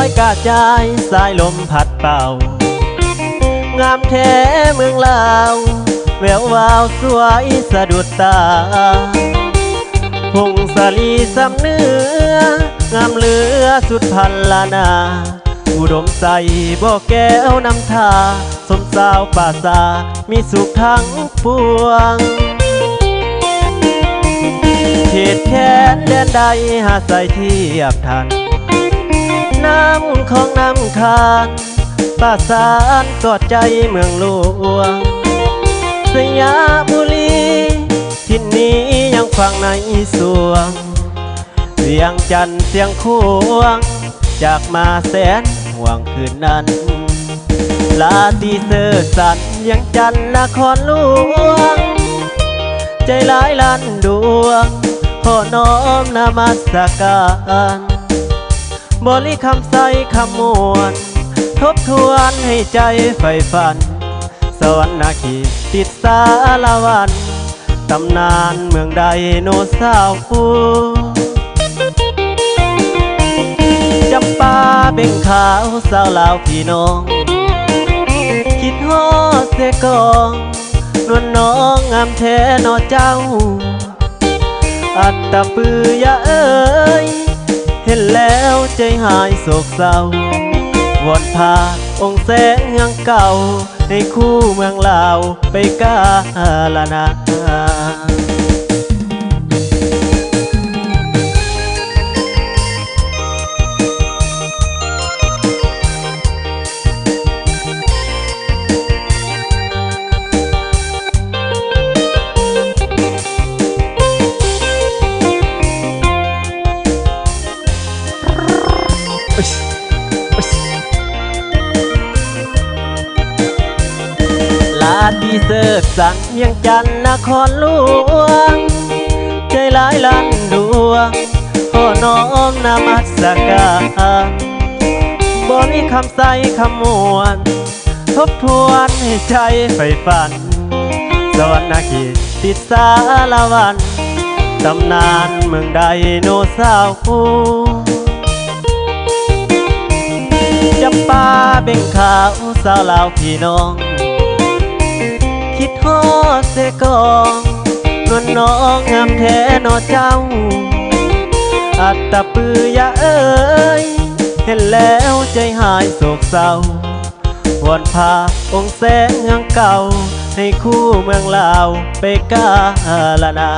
อยกระจายสายลมพัดเป่างามแท้เมืองลาวแวววาวสวยสะดุดตาพงสาลีสำเนื้องามเหลือสุดพันลานาอุดมใสบ่อแก้วน้ำทาสมสาวป่าซามีสุขทั้งปวงเขตแค้นแดนใดหาใส่เทียบทันน้ำของน้ำคานป่าสานกอดใจเมืองหลวงสยามบุรีที่นี้ยังฟังในสวงเสียงจันทร์เสียงควงจากมาแสนห่วงคืนนั้นลาตีเสือสัตว์ยังจันทร์นครหลวงใจหลายล้านดวงขอน้อมนมัสการบริคำใสคำมวลทบทวนให้ใจใฝ่ฝันสวรรค์ขีติดสารวันตำนานเมืองใดโนสาวฟูจำปาเบ่งขาวสาวลาวพี่น้องคิดฮอดเสกองนวลน้องงามแท้นอเจ้าอัตตะปือยะเอ้ยเห็นแล้วใจหายโศกเศร้าวอนพาองค์แสงยังเก่าให้คู่เมืองลาวไปกาลนาลาดีเสิร์ฟสังยังจันทร์นครหลวงใจหลายล้านดวงขอน้อมนมัสการบ่มีคำใสคำมวลทบทวนให้ใจใฝ่ฝันสวรรค์ขีติดสารวันตำนานเมืองใดโนสาวฟูจำปาเบ่งขาวสาวลาวพี่น้องคิดฮอดเสกองนวลน้องงามแท้นอเจ้าอัตตะปือยะเอ้ยเห็นแล้วใจหายโศกเศร้าวอนพาองค์แสงยังเก่าให้คู่เมืองลาวไปกาลนา